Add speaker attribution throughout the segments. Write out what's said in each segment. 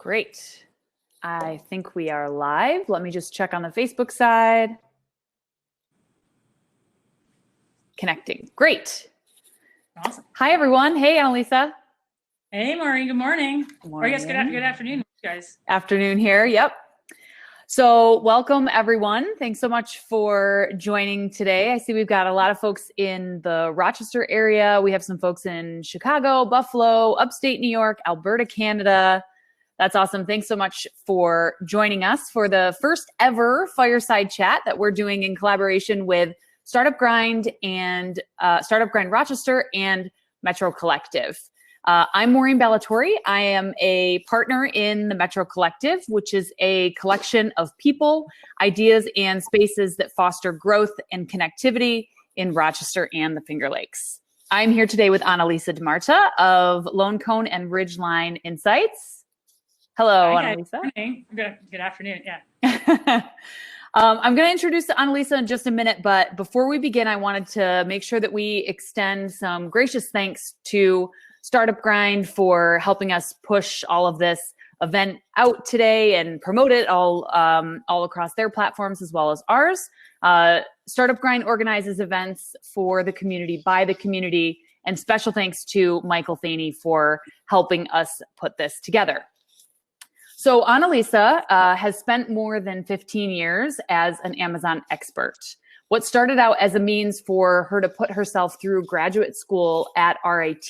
Speaker 1: Great. I think we are live. Let me just check on the Facebook side. Connecting. Great.
Speaker 2: Awesome.
Speaker 1: Hi, everyone. Hey, Annalisa.
Speaker 2: Hey, Maureen. Good morning.
Speaker 1: Good morning.
Speaker 2: Or I guess good afternoon, guys.
Speaker 1: Afternoon here. Yep. So welcome, everyone. Thanks so much for joining today. I see we've got a lot of folks in the Rochester area. We have some folks in Chicago, Buffalo, upstate New York, Alberta, Canada. That's awesome. Thanks so much for joining us for the first ever Fireside Chat that we're doing in collaboration with Startup Grind and Startup Grind Rochester and Metro Collective. I'm Maureen Ballatori. I am a partner in the Metro Collective, which is a collection of people, ideas, and spaces that foster growth and connectivity in Rochester and the Finger Lakes. I'm here today with Annalisa DeMarta of Lone Cone and Ridgeline Insights. Hello,
Speaker 2: Hi,
Speaker 1: Annalisa.
Speaker 2: Good afternoon. Yeah.
Speaker 1: I'm going to introduce Annalisa in just a minute, but before we begin, I wanted to make sure that we extend some gracious thanks to Startup Grind for helping us push all of this event out today and promote it all across their platforms as well as ours. Startup Grind organizes events for the community, by the community, and special thanks to Michael Thaney for helping us put this together. So Annalisa has spent more than 15 years as an Amazon expert. What started out as a means for her to put herself through graduate school at RIT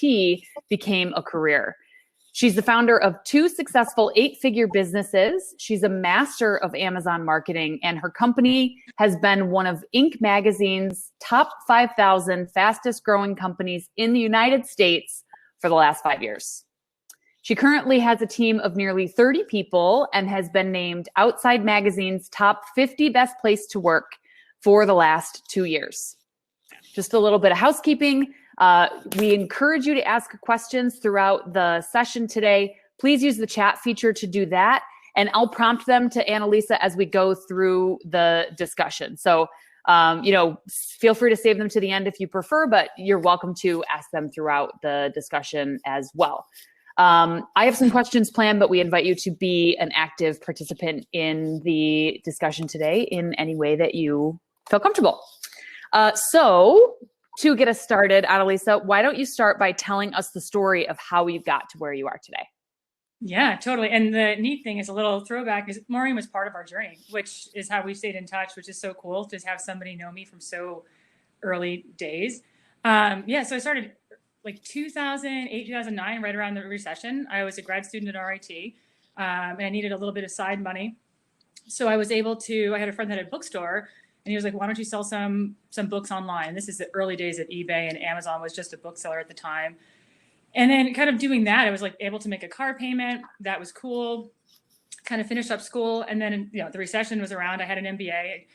Speaker 1: became a career. She's the founder of 2 successful 8-figure businesses. She's a master of Amazon marketing, and her company has been one of Inc. magazine's top 5,000 fastest growing companies in the United States for the last 5 years. She currently has a team of nearly 30 people and has been named Outside Magazine's top 50 best place to work for the last 2 years. Just a little bit of housekeeping. We encourage you to ask questions throughout the session today. Please use the chat feature to do that, and I'll prompt them to Annalisa as we go through the discussion. So, feel free to save them to the end if you prefer, but you're welcome to ask them throughout the discussion as well. I have some questions planned, but we invite you to be an active participant in the discussion today in any way that you feel comfortable. So to get us started, Annalisa, why don't you start by telling us the story of how you got to where you are today?
Speaker 2: Yeah, totally. And the neat thing is a little throwback is Maureen was part of our journey, which is how we stayed in touch, which is so cool to have somebody know me from so early days. So I started like 2008, 2009, right around the recession. I was a grad student at RIT, and I needed a little bit of side money. So I was able to, I had a friend that had a bookstore, and he was like, why don't you sell some books online? This is the early days of eBay, and Amazon was just a bookseller at the time. And then kind of doing that, I was like able to make a car payment. That was cool. Kind of finished up school. And then, the recession was around. I had an MBA,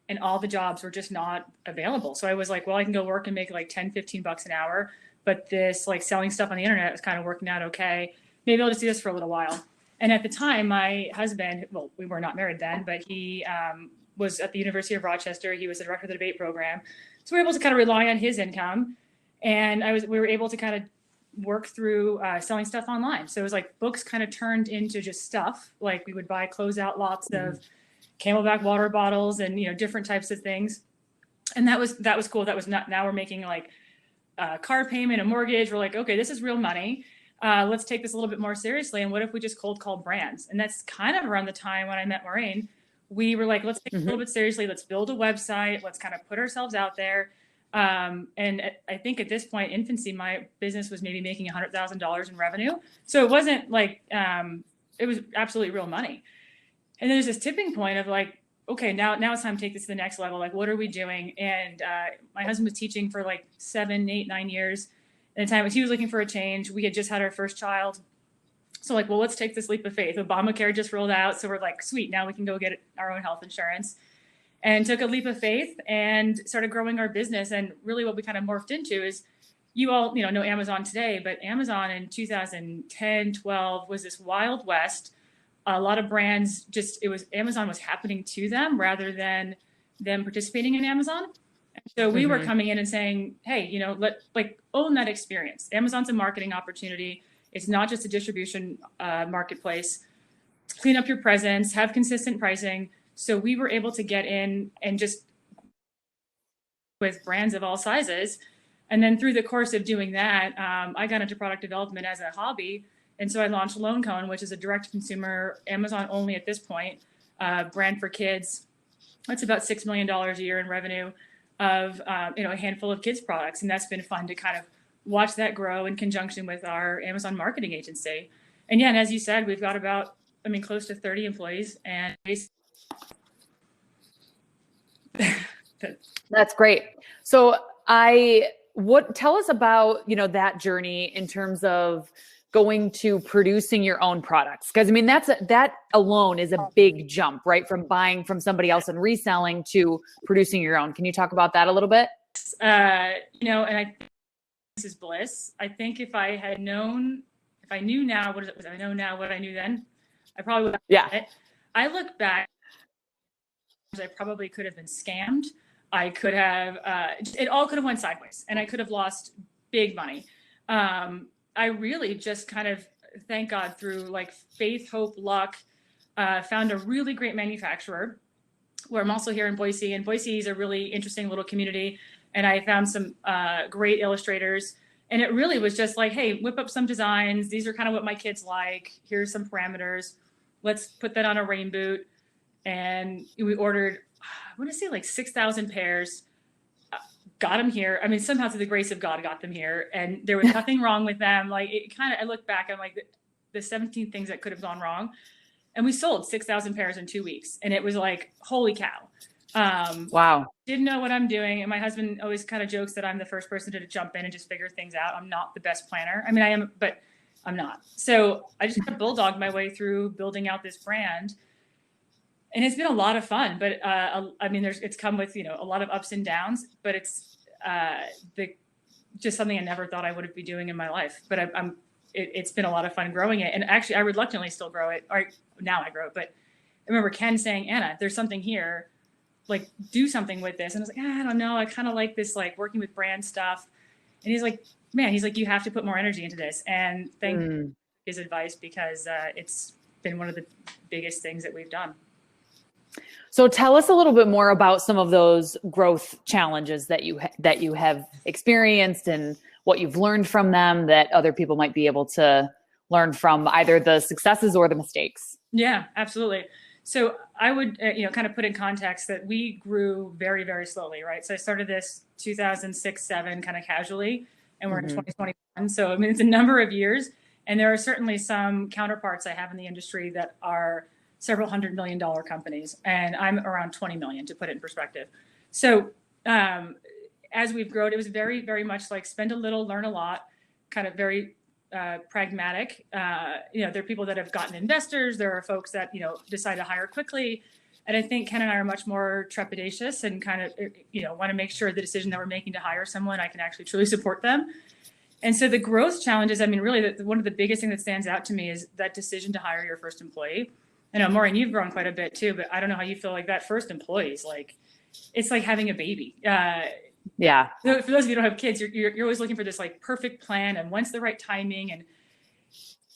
Speaker 2: and all the jobs were just not available. So I was like, well, I can go work and make like 10, 15 bucks an hour. But this like selling stuff on the internet was kind of working out okay. Maybe I'll just do this for a little while. And at the time, my husband, well, we were not married then, but he was at the University of Rochester. He was the director of the debate program. So we were able to kind of rely on his income. And we were able to kind of work through selling stuff online. So it was like books kind of turned into just stuff. Like we would buy closeout lots of Camelback water bottles and, different types of things. And that was cool. That was not, now we're making like car payment, a mortgage. We're like, okay, this is real money. Let's take this a little bit more seriously. And what if we just cold called brands? And that's kind of around the time when I met Maureen. We were like, let's take it a little bit seriously. Let's build a website. Let's kind of put ourselves out there. And I think at this point, infancy, my business was maybe making $100,000 in revenue. So it wasn't like, it was absolutely real money. And then there's this tipping point of like, okay, now it's time to take this to the next level. Like, what are we doing? And my husband was teaching for like 7, 8, 9 years. At the time, he was looking for a change. We had just had our first child. So like, well, let's take this leap of faith. Obamacare just rolled out. So we're like, sweet, now we can go get our own health insurance. And took a leap of faith and started growing our business. And really what we kind of morphed into is, you all know Amazon today, but Amazon in 2010, 12 was this Wild West. A lot of brands Amazon was happening to them rather than them participating in Amazon. So we were coming in and saying, hey, own that experience. Amazon's a marketing opportunity. It's not just a distribution marketplace. clean up your presence, have consistent pricing. So we were able to get in and just with brands of all sizes. And then through the course of doing that, I got into product development as a hobby. And so I launched Lone Cone, which is a direct consumer, Amazon only at this point, brand for kids. That's about $6 million a year in revenue of a handful of kids products. And that's been fun to kind of watch that grow in conjunction with our Amazon marketing agency. And yeah, and as you said, we've got about, close to 30 employees, and
Speaker 1: That's great. So tell us about, that journey in terms of going to producing your own products. Cause that alone is a big jump, right? From buying from somebody else and reselling to producing your own. Can you talk about that a little bit?
Speaker 2: This is bliss. I think if I knew now what I know now, what I knew then, I probably would have done it. I look back, I probably could have been scammed. I could have, it all could have went sideways, and I could have lost big money. I really just kind of, thank God, through like faith, hope, luck, found a really great manufacturer where I'm also here in Boise, and Boise is a really interesting little community. And I found some great illustrators, and it really was just like, hey, whip up some designs. These are kind of what my kids like. Here's some parameters. Let's put that on a rain boot. And we ordered, I want to say like 6,000 pairs, got them here. Somehow through the grace of God, got them here, and there was nothing wrong with them. Like I look back, I'm like the 17 things that could have gone wrong. And we sold 6,000 pairs in 2 weeks. And it was like, holy cow.
Speaker 1: Wow.
Speaker 2: Didn't know what I'm doing. And my husband always kind of jokes that I'm the first person to jump in and just figure things out. I'm not the best planner. I am, but I'm not. So I just kind of bulldogged my way through building out this brand. And it's been a lot of fun, but it's come with, a lot of ups and downs, but it's just something I never thought I would be doing in my life. But it's been a lot of fun growing it. And actually I reluctantly still grow it, or now I grow it. But I remember Ken saying, Anna, there's something here, like do something with this. And I was like, I don't know. I kind of like this, like working with brand stuff. And he's like, you have to put more energy into this. And thank his advice, because it's been one of the biggest things that we've done.
Speaker 1: So tell us a little bit more about some of those growth challenges that you have experienced, and what you've learned from them that other people might be able to learn from, either the successes or the mistakes.
Speaker 2: Yeah, absolutely. So I would, kind of put in context that we grew very, very slowly, right? So I started this 2006-07 kind of casually, and we're in 2021. So, it's a number of years, and there are certainly some counterparts I have in the industry that are several $100 million companies, and I'm around 20 million, to put it in perspective. So as we've grown, it was very, very much like spend a little, learn a lot, kind of very pragmatic. There are people that have gotten investors. There are folks that, decide to hire quickly. And I think Ken and I are much more trepidatious and kind of, want to make sure the decision that we're making to hire someone, I can actually truly support them. And so the growth challenges, really, one of the biggest things that stands out to me is that decision to hire your first employee. I know, Maureen, you've grown quite a bit too, but I don't know how you feel like that first employee is like, it's like having a baby.
Speaker 1: Yeah.
Speaker 2: For those of you who don't have kids, you're always looking for this like perfect plan, and when's the right timing,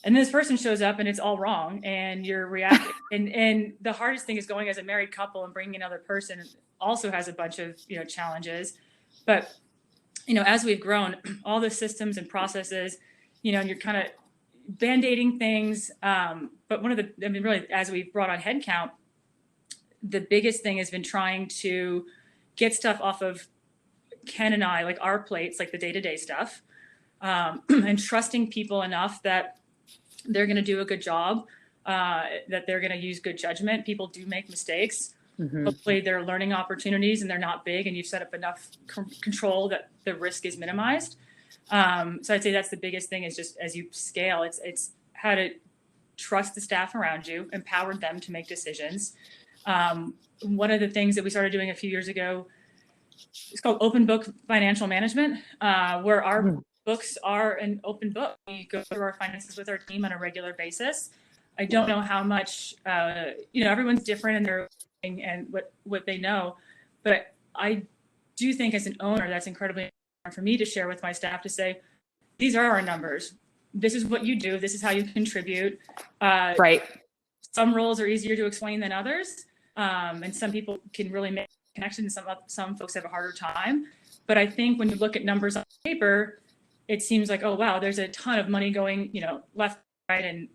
Speaker 2: and this person shows up and it's all wrong, and you're reacting. and the hardest thing is going as a married couple and bringing another person also has a bunch of, challenges. But, as we've grown, all the systems and processes, and you're kind of band-aiding things. But one of the, really, as we've brought on headcount, the biggest thing has been trying to get stuff off of Ken and I, like our plates, like the day-to-day stuff, and trusting people enough that they're going to do a good job, that they're going to use good judgment. People do make mistakes. Hopefully they're learning opportunities and they're not big, and you've set up enough control that the risk is minimized. So I'd say that's the biggest thing, is just as you scale, it's how to trust the staff around you, empower them to make decisions. One of the things that we started doing a few years ago, it's called open book financial management, where our books are an open book. We go through our finances with our team on a regular basis. I don't know how much, everyone's different in their and what they know, but I do think as an owner, that's incredibly important for me to share with my staff, to say, these are our numbers. This is what you do. This is how you contribute.
Speaker 1: Right.
Speaker 2: some roles are easier to explain than others. And some people can really make connections. Some folks have a harder time. But I think when you look at numbers on paper, it seems like, oh, wow, there's a ton of money going, left, right, and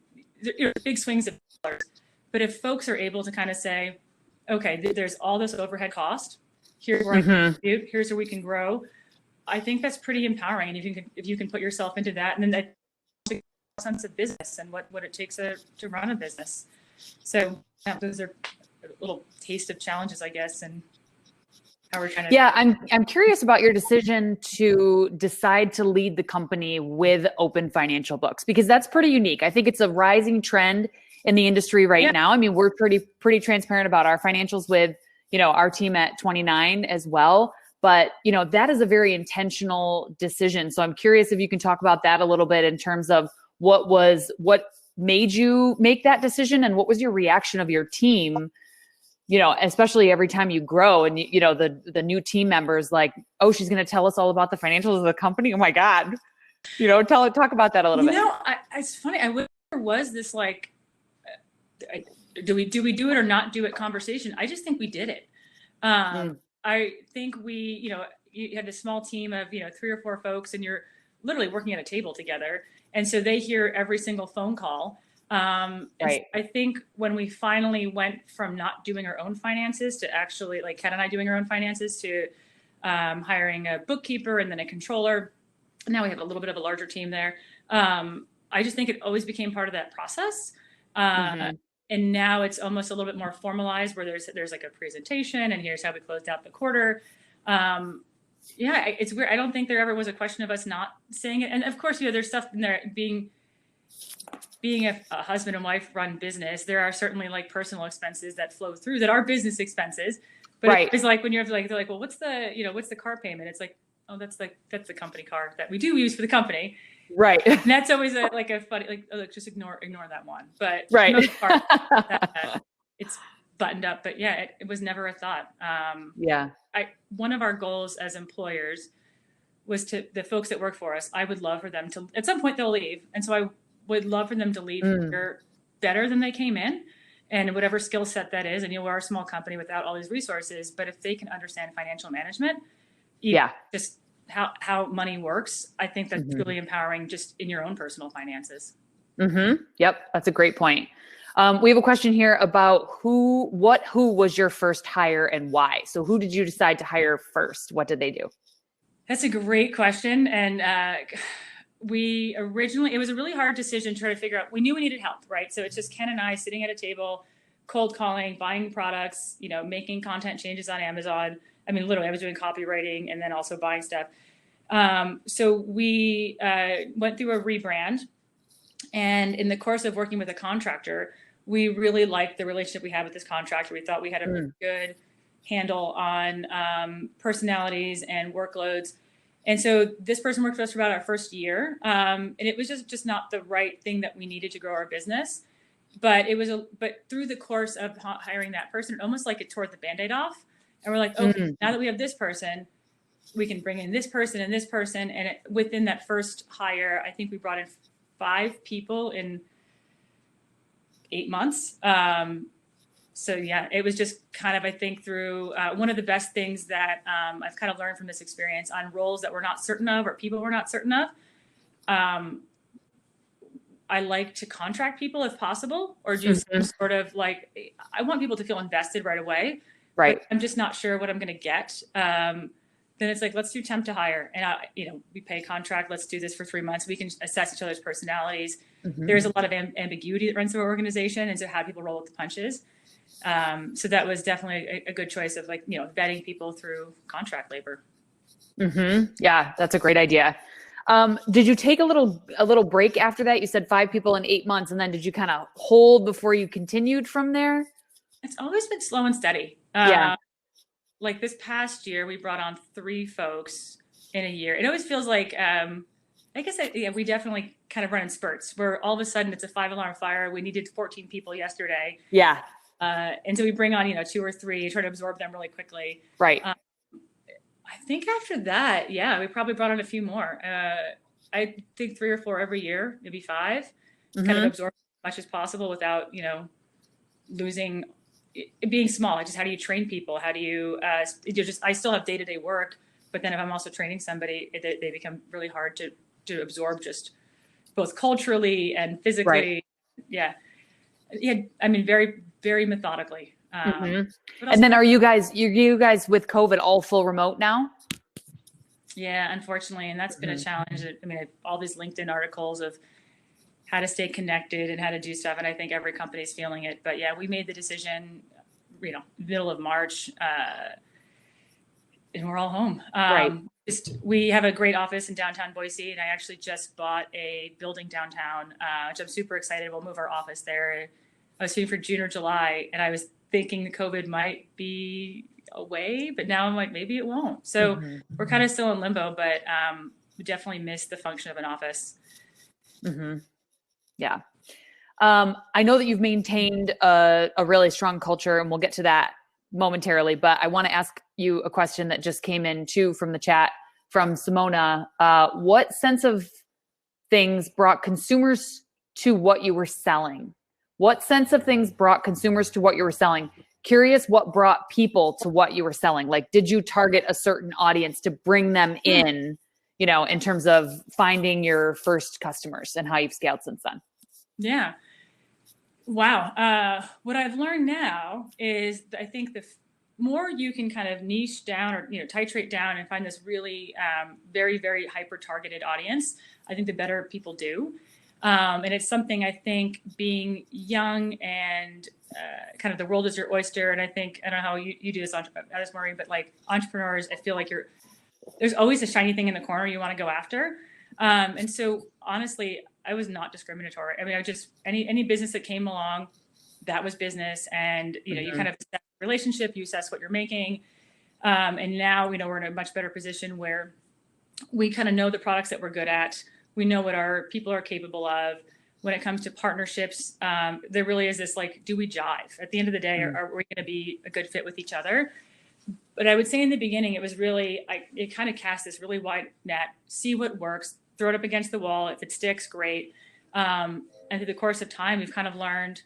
Speaker 2: big swings of dollars. But if folks are able to kind of say, okay, there's all this overhead cost. Here's where I can contribute. Here's where we can grow. I think that's pretty empowering. And if you can put yourself into that, and then that sense of business and what it takes to run a business. So those are a little taste of challenges, I guess, and how we're trying to.
Speaker 1: Yeah, I'm curious about your decision to decide to lead the company with open financial books, because that's pretty unique. I think it's a rising trend in the industry right now. I mean, we're pretty transparent about our financials with, our team at 29 as well. But, that is a very intentional decision. So I'm curious if you can talk about that a little bit in terms of what made you make that decision, and what was your reaction of your team, especially every time you grow and, the new team members like, oh, she's going to tell us all about the financials of the company. Oh my God. Talk about that a little bit.
Speaker 2: It's funny. I wish there was this like, do we do it or not do it conversation. I just think we did it. I think we, you had this small team of, 3 or 4 folks, and you're literally working at a table together. And so they hear every single phone call. Right. So I think when we finally went from not doing our own finances to actually, like Ken and I doing our own finances, to hiring a bookkeeper and then a controller, now we have a little bit of a larger team there. I just think it always became part of that process. And now it's almost a little bit more formalized, where there's like a presentation, and here's how we closed out the quarter. It's weird. I don't think there ever was a question of us not saying it. And of course, there's stuff in there. Being a husband and wife run business, there are certainly like personal expenses that flow through that are business expenses. But it's like when you're like, they're like, well, what's the car payment? It's like, oh, that's the company car that we do use for the company.
Speaker 1: Right.
Speaker 2: And that's always a funny, like, oh, look, just ignore that one. But for the most part, it's buttoned up. But yeah, it was never a thought. One of our goals as employers was the folks that work for us, I would love for them to, at some point they'll leave. And so I would love for them to leave better than they came in, and whatever skill set that is. And we're a small company without all these resources, but if they can understand financial management, just how money works, I think that's really empowering just in your own personal finances.
Speaker 1: Yep. That's a great point. We have a question here about who was your first hire and why? So who did you decide to hire first? What did they do?
Speaker 2: That's a great question. And it was a really hard decision to try to figure out. We knew we needed help, right? So it's just Ken and I sitting at a table, cold calling, buying products, making content changes on Amazon. I mean, literally, I was doing copywriting and then also buying stuff. So we went through a rebrand. And in the course of working with a contractor, we really liked the relationship we had with this contractor. We thought we had a really good handle on personalities and workloads. And so this person worked for us for about our first year. And it was just not the right thing that we needed to grow our business. But but through the course of hiring that person, almost like it tore the Band-Aid off. And we're like, okay, now that we have this person, we can bring in this person and this person. And within that first hire, I think we brought in 5 people in 8 months. So yeah, it was just kind of, I think, through one of the best things that I've kind of learned from this experience on roles that we're not certain of or people we're not certain of. I like to contract people if possible, or do some sort of like, I want people to feel invested right away. Right. I'm just not sure what I'm going to get. Then it's like, let's do temp to hire, and we pay a contract. Let's do this for 3 months. We can assess each other's personalities. There's a lot of ambiguity that runs through our organization, and so how people roll with the punches. So that was definitely a good choice of vetting people through contract labor.
Speaker 1: Yeah, that's a great idea. Did you take a little break after that? You said 5 people in 8 months, and then did you kind of hold before you continued from there?
Speaker 2: It's always been slow and steady. Like this past year, we brought on 3 folks in a year. It always feels like, I guess, we definitely kind of run in spurts where all of a sudden it's a 5-alarm fire. We needed 14 people yesterday. Yeah. And so we bring on, 2 or 3, try to absorb them really quickly. Right. I think after that, we probably brought on a few more. I think 3 or 4 every year, maybe 5, kind of absorb as much as possible without, losing, being small, like just how do you train people? How do you, I still have day-to-day work, but then if I'm also training somebody, they become really hard to absorb, just both culturally and physically.
Speaker 1: Right.
Speaker 2: Yeah. Yeah. I mean, very, very methodically.
Speaker 1: And then are you guys with COVID all full remote now?
Speaker 2: Yeah, unfortunately. And that's been a challenge. I mean, all these LinkedIn articles of how to stay connected and how to do stuff. And I think every company is feeling it. But yeah, we made the decision, middle of March, and we're all home.
Speaker 1: Right.
Speaker 2: We have a great office in downtown Boise, and I actually just bought a building downtown, which I'm super excited. We'll move our office there. I was shooting for June or July, and I was thinking the COVID might be away, but now I'm like, maybe it won't. So we're kind of still in limbo, but we definitely miss the function of an office.
Speaker 1: Yeah. I know that you've maintained a really strong culture, and we'll get to that momentarily, but I want to ask you a question that just came in too from the chat from Simona. What sense of things brought consumers to what you were selling? What sense of things brought consumers to what you were selling? Curious what brought people to what you were selling. Like, did you target a certain audience to bring them in, in terms of finding your first customers, and how you've scaled since then?
Speaker 2: Yeah. Wow. What I've learned now is I think the more you can kind of niche down or, titrate down and find this really very, very hyper targeted audience, I think the better people do. And it's something I think being young and kind of the world is your oyster. And I don't know how you do this, Maureen, but like entrepreneurs, I feel like there's always a shiny thing in the corner you want to go after. And so honestly, I was not discriminatory. I mean, I just, any business that came along, that was business. And, you kind of assess the relationship, you assess what you're making. And now, we're in a much better position where we kind of know the products that we're good at. We know what our people are capable of. When it comes to partnerships, there really is this, like, do we jive? At the end of the day, are we going to be a good fit with each other? But I would say in the beginning, it was really, it kind of cast this really wide net, see what works, throw it up against the wall. If it sticks, great. And through the course of time, we've kind of learned,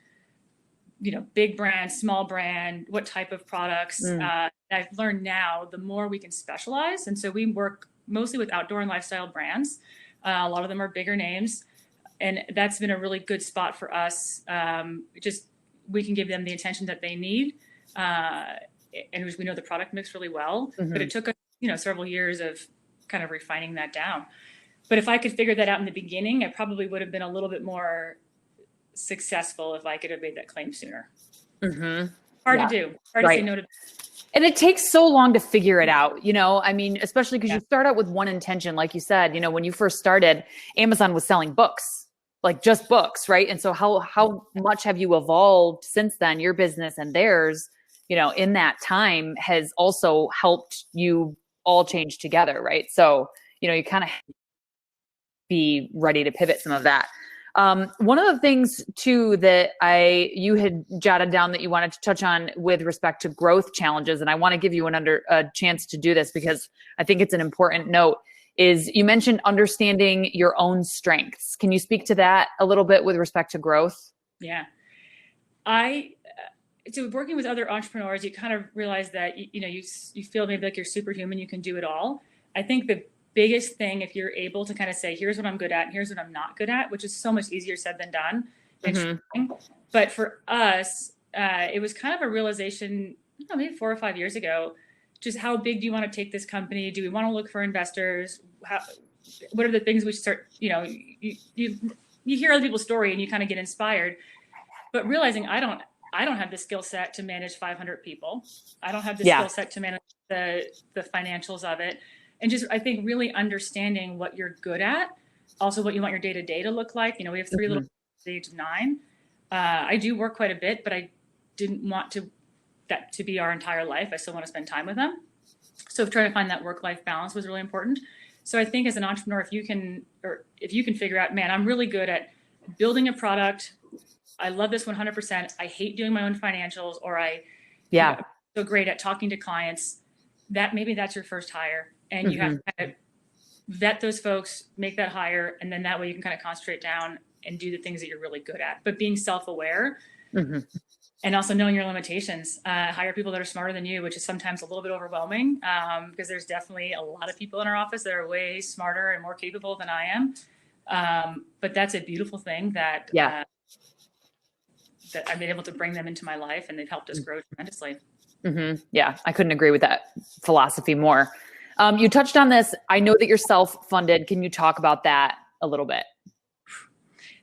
Speaker 2: big brand, small brand, what type of products. I've learned now, the more we can specialize. And so we work mostly with outdoor and lifestyle brands. A lot of them are bigger names. And that's been a really good spot for us. We can give them the attention that they need. And we know the product mix really well, but it took us, several years of kind of refining that down. But if I could figure that out in the beginning, I probably would have been a little bit more successful if I could have made that claim sooner. Hard to do. Hard to say no to.
Speaker 1: And it takes so long to figure it out, I mean, especially because you start out with one intention. Like you said, when you first started, Amazon was selling books, like just books, right? And so how much have you evolved since then? Your business and theirs, in that time has also helped you all change together, right? So, you kind of be ready to pivot some of that. One of the things too that you had jotted down that you wanted to touch on with respect to growth challenges, and I want to give you a chance to do this because I think it's an important note, is you mentioned understanding your own strengths. Can you speak to that a little bit with respect to growth?
Speaker 2: Yeah. So working with other entrepreneurs, you kind of realize that, you feel maybe like you're superhuman, you can do it all. I think the biggest thing, if you're able to kind of say, here's what I'm good at, and here's what I'm not good at, which is so much easier said than done. But for us, it was kind of a realization, maybe 4 or 5 years ago, just how big do you want to take this company? Do we want to look for investors? What are the things we should start, you hear other people's story and you kind of get inspired, but realizing I don't have the skill set to manage 500 people. I don't have the skill set to manage the financials of it. And just, I think, really understanding what you're good at, also what you want your day-to-day to look like. We have 3 little kids at the age of 9. I do work quite a bit, but I didn't want that to be our entire life. I still want to spend time with them. So trying to find that work-life balance was really important. So I think as an entrepreneur, if you can figure out, man, I'm really good at building a product. I love this 100%. I hate doing my own financials, or I'm so great at talking to clients. Maybe that's your first hire. And you have to kind of vet those folks, make that hire, and then that way you can kind of concentrate down and do the things that you're really good at. But being self-aware, and also knowing your limitations. Hire people that are smarter than you, which is sometimes a little bit overwhelming, because there's definitely a lot of people in our office that are way smarter and more capable than I am. But that's a beautiful thing that that I've been able to bring them into my life, and they've helped us grow tremendously.
Speaker 1: Mm-hmm. Yeah, I couldn't agree with that philosophy more. You touched on this. I know that you're self-funded. Can you talk about that a little bit?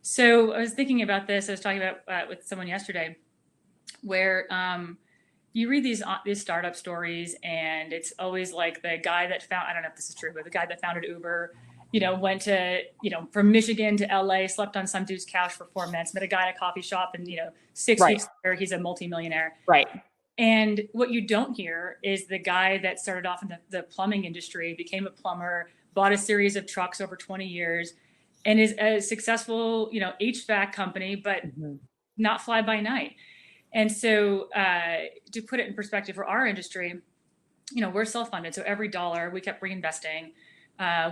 Speaker 2: So I was thinking about this. I was talking about with someone yesterday, where you read these startup stories, and it's always like the guy that I don't know if this is true, but the guy that founded Uber, went to, from Michigan to LA, slept on some dude's couch for 4 minutes, met a guy at a coffee shop, and, 6 weeks later, he's a multimillionaire.
Speaker 1: Right.
Speaker 2: And what you don't hear is the guy that started off in the plumbing industry, became a plumber, bought a series of trucks over 20 years, and is a successful, HVAC company, but not fly by night. And so to put it in perspective for our industry, we're self-funded. So every dollar we kept reinvesting.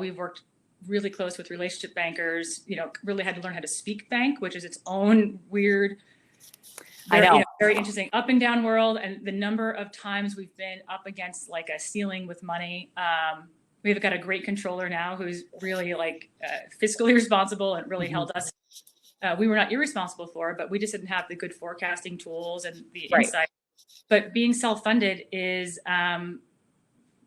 Speaker 2: We've worked really close with relationship bankers, really had to learn how to speak bank, which is its own weird, very interesting up and down world. And the number of times we've been up against like a ceiling with money. We've got a great controller now who's really fiscally responsible and really held us. We were not irresponsible for it, but we just didn't have the good forecasting tools and the insight. But being self-funded is a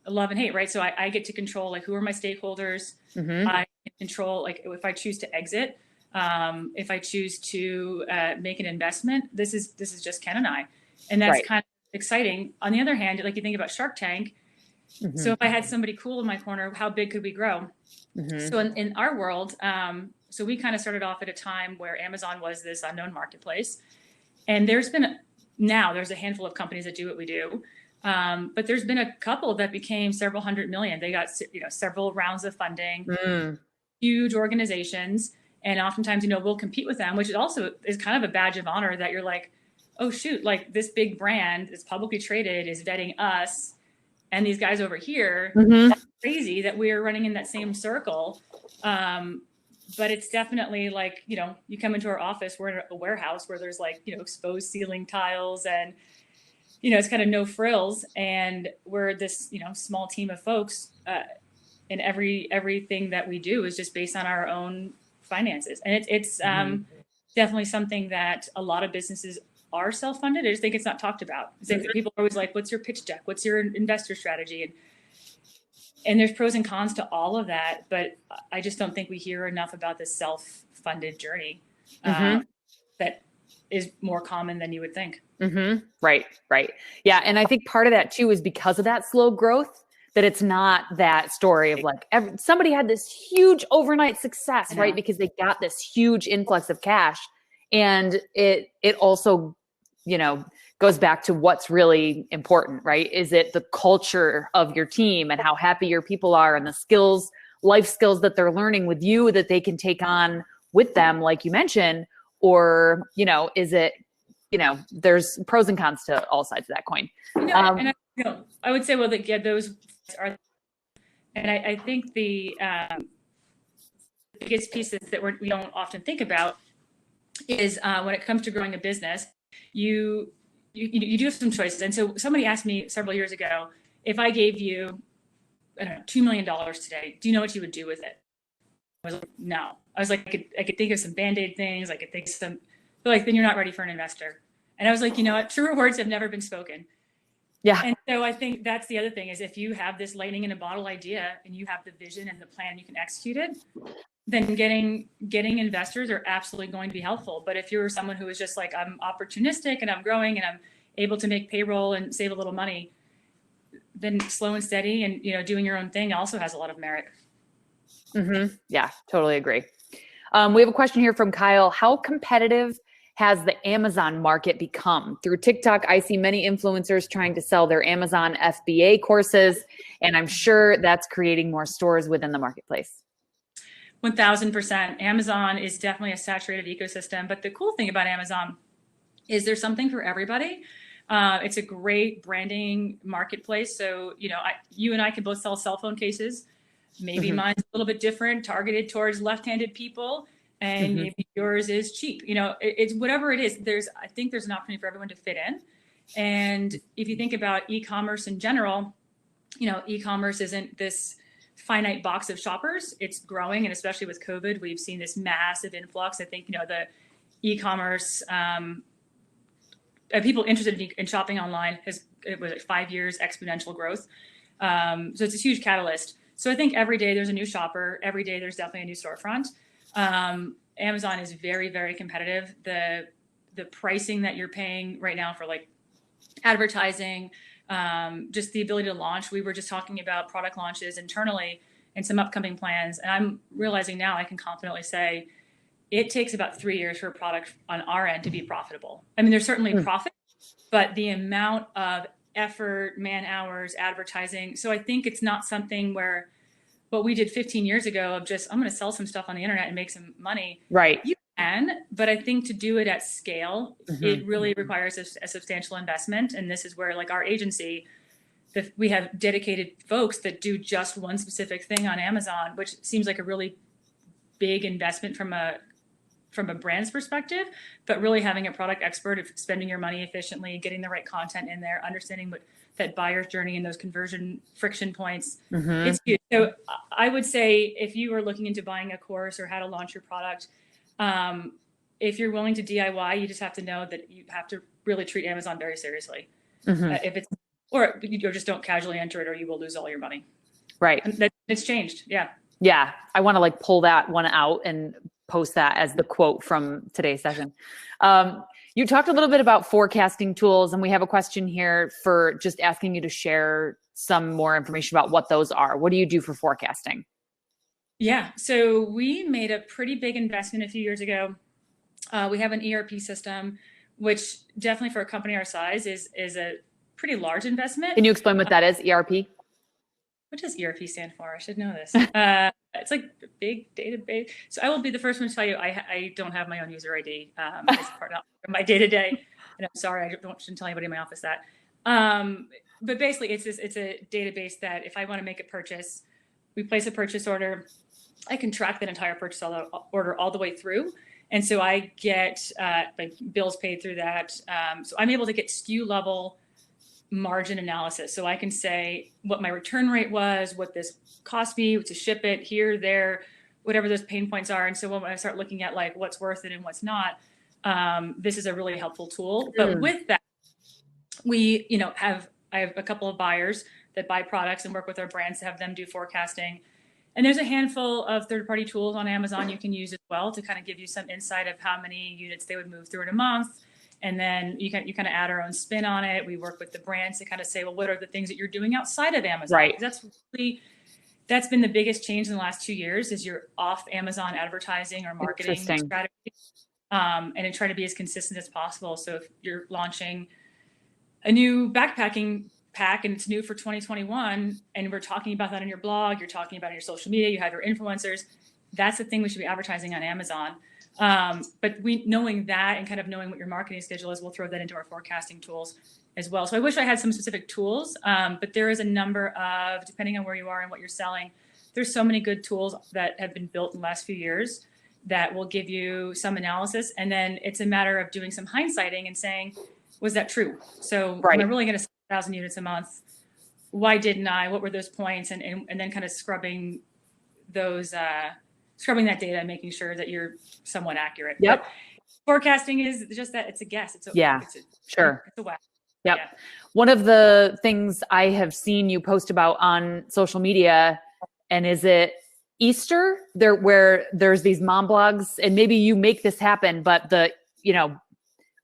Speaker 2: love and hate, right? So I get to control who are my stakeholders. I control if I choose to exit, if I choose to make an investment. This is just Ken and I, and that's kind of exciting. On the other hand, you think about Shark Tank. So if I had somebody cool in my corner, how big could we grow? So in our world, so we kind of started off at a time where Amazon was this unknown marketplace, and there's a handful of companies that do what we do. But there's been a couple that became several hundred million. They got, several rounds of funding, huge organizations. And oftentimes, we'll compete with them, which is kind of a badge of honor that you're like, oh shoot, this big brand is publicly traded, is vetting us and these guys over here. That's crazy that we're running in that same circle. But it's definitely you come into our office, we're in a warehouse where there's exposed ceiling tiles and, it's kind of no frills, and we're this, small team of folks, and everything that we do is just based on our own finances. And it's definitely something that a lot of businesses are self-funded. I just think it's not talked about. People are always like, what's your pitch deck? What's your investor strategy? And there's pros and cons to all of that, but I just don't think we hear enough about this self-funded journey that is more common than you would think.
Speaker 1: Right. Yeah. And I think part of that too is because of that slow growth, that it's not that story of somebody had this huge overnight success, right? Because they got this huge influx of cash. And it also, goes back to what's really important, right? Is it the culture of your team and how happy your people are and the life skills that they're learning with you that they can take on with them, like you mentioned, or, is it, there's pros and cons to all sides of that coin.
Speaker 2: I would say, those are, and I think the biggest pieces that we don't often think about is when it comes to growing a business, you do have some choices. And so somebody asked me several years ago, if I gave you, I don't know, $2 million today, do you know what you would do with it? I was like, no. I was like, I could think of some Band-Aid things. I could think of some, but then you're not ready for an investor. And I was like, what? Truer words have never been spoken. Yeah. And so I think that's the other thing is if you have this lightning in a bottle idea and you have the vision and the plan, you can execute it, then getting investors are absolutely going to be helpful. But if you're someone who is just I'm opportunistic and I'm growing and I'm able to make payroll and save a little money, then slow and steady and, doing your own thing also has a lot of merit.
Speaker 1: Yeah, totally agree. We have a question here from Kyle. How competitive has the Amazon market become? Through TikTok, I see many influencers trying to sell their Amazon FBA courses, and I'm sure that's creating more stores within the marketplace.
Speaker 2: 1000%. Amazon is definitely a saturated ecosystem, but the cool thing about Amazon is there's something for everybody. It's a great branding marketplace. So, you and I can both sell cell phone cases. Maybe mine's a little bit different, targeted towards left-handed people. and maybe yours is cheap. It's whatever it is. I think there's an opportunity for everyone to fit in. And if you think about e-commerce in general, e-commerce isn't this finite box of shoppers. It's growing. And especially with COVID, we've seen this massive influx. I think, the e-commerce, people interested in shopping online it was 5 years exponential growth. So it's a huge catalyst. So I think every day there's a new shopper. Every day there's definitely a new storefront. Amazon is very, very competitive. The pricing that you're paying right now for like advertising, just the ability to launch. We were just talking about product launches internally and some upcoming plans. And I'm realizing now I can confidently say it takes about 3 years for a product on our end to be profitable. I mean, there's certainly profit, but the amount of effort, man hours, advertising. So I think it's not something where what we did 15 years ago of just, I'm going to sell some stuff on the internet and make some money.
Speaker 1: Right.
Speaker 2: You can, but I think to do it at scale, it really requires a substantial investment. And this is where like our agency, we have dedicated folks that do just one specific thing on Amazon, which seems like a really big investment from a brand's perspective, but really having a product expert of spending your money efficiently, getting the right content in there, understanding what that buyer's journey and those conversion friction points. It's huge. So I would say if you are looking into buying a course or how to launch your product, if you're willing to DIY, you just have to know that you have to really treat Amazon very seriously. Or just don't casually enter it or you will lose all your money.
Speaker 1: Right.
Speaker 2: It's changed. Yeah.
Speaker 1: Yeah. I want to like pull that one out and post that as the quote from today's session. You talked a little bit about forecasting tools, and we have a question here for just asking you to share some more information about what those are. What do you do for forecasting?
Speaker 2: Yeah, so we made a pretty big investment a few years ago. We have an ERP system, which definitely for a company our size is a pretty large investment.
Speaker 1: Can you explain what that is, ERP?
Speaker 2: What does ERP stand for? I should know this. It's like a big database. So I will be the first one to tell you, I don't have my own user ID as part of my day-to-day. And I'm sorry, shouldn't tell anybody in my office that. But basically, it's a database that if I want to make a purchase, we place a purchase order. I can track that entire purchase order all the way through. And so I get my bills paid through that. So I'm able to get SKU level margin analysis. So I can say what my return rate was, what this cost me to ship it here, there, whatever those pain points are. And so when I start looking at like what's worth it and what's not, this is a really helpful tool. But with that, I have a couple of buyers that buy products and work with our brands to have them do forecasting. And there's a handful of third-party tools on Amazon you can use as well to kind of give you some insight of how many units they would move through in a month. And then you kind of add our own spin on it. We work with the brands to kind of say, well, what are the things that you're doing outside of Amazon?
Speaker 1: Right.
Speaker 2: That's been the biggest change in the last 2 years is you're off Amazon advertising or marketing strategy. And try to be as consistent as possible. So if you're launching a new backpacking pack and it's new for 2021, and we're talking about that in your blog, you're talking about it in your social media, you have your influencers, that's the thing we should be advertising on Amazon. But knowing that and kind of knowing what your marketing schedule is, we'll throw that into our forecasting tools as well. So I wish I had some specific tools, but there is a number of, depending on where you are and what you're selling, there's so many good tools that have been built in the last few years that will give you some analysis. And then it's a matter of doing some hindsighting and saying, was that true? So am I really going to sell 1,000 units a month? Why didn't I? What were those points? And then kind of scrubbing that data and making sure that you're somewhat accurate.
Speaker 1: Yep.
Speaker 2: But forecasting is just that it's a guess. It's a whack.
Speaker 1: Yep.
Speaker 2: Yeah.
Speaker 1: One of the things I have seen you post about on social media, and is it Easter there where there's these mom blogs, and maybe you make this happen, but the,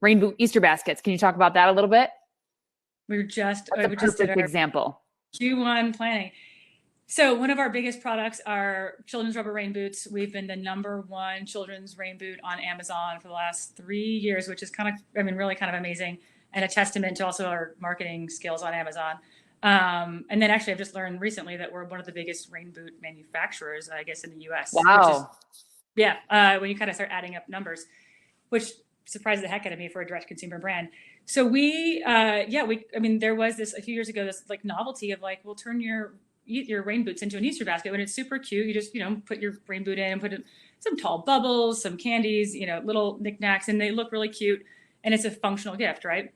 Speaker 1: rain boot Easter baskets. Can you talk about that a little bit?
Speaker 2: We just
Speaker 1: did our example.
Speaker 2: Q1 planning. So one of our biggest products are children's rubber rain boots. We've been the #1 children's rain boot on Amazon for the last 3 years, which is really kind of amazing, and a testament to also our marketing skills on Amazon. And then actually I've just learned recently that we're one of the biggest rain boot manufacturers, I guess, in the US.
Speaker 1: Wow.
Speaker 2: When you kind of start adding up numbers, which surprised the heck out of me for a direct consumer brand. So there was this a few years ago, this like novelty of like, we'll turn your your rain boots into an Easter basket when it's super cute. You just, put your rain boot in and put some tall bubbles, some candies, little knickknacks, and they look really cute. And it's a functional gift, right?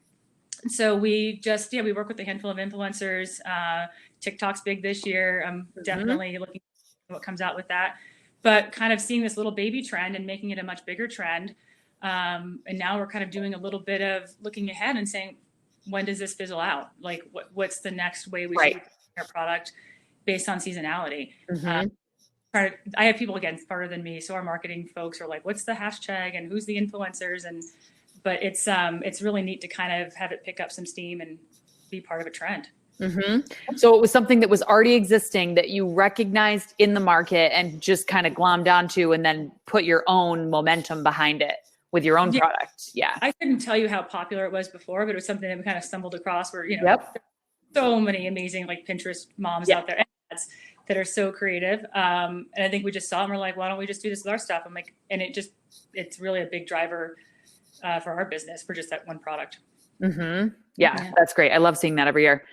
Speaker 2: So we work with a handful of influencers. TikTok's big this year. I'm definitely looking at what comes out with that, but kind of seeing this little baby trend and making it a much bigger trend. And now we're kind of doing a little bit of looking ahead and saying, when does this fizzle out? Like what's the next way we should our product based on seasonality? I have people, again, smarter than me. So our marketing folks are like, what's the hashtag and who's the influencers? But it's really neat to kind of have it pick up some steam and be part of a trend.
Speaker 1: So it was something that was already existing that you recognized in the market and just kind of glommed onto and then put your own momentum behind it with your own product. Yeah.
Speaker 2: I couldn't tell you how popular it was before, but it was something that we kind of stumbled across where, so many amazing like Pinterest moms out there that are so creative. And I think we just saw them. We're like, why don't we just do this with our stuff? I'm like, and it's really a big driver for our business for just that one product.
Speaker 1: Yeah, that's great. I love seeing that every year.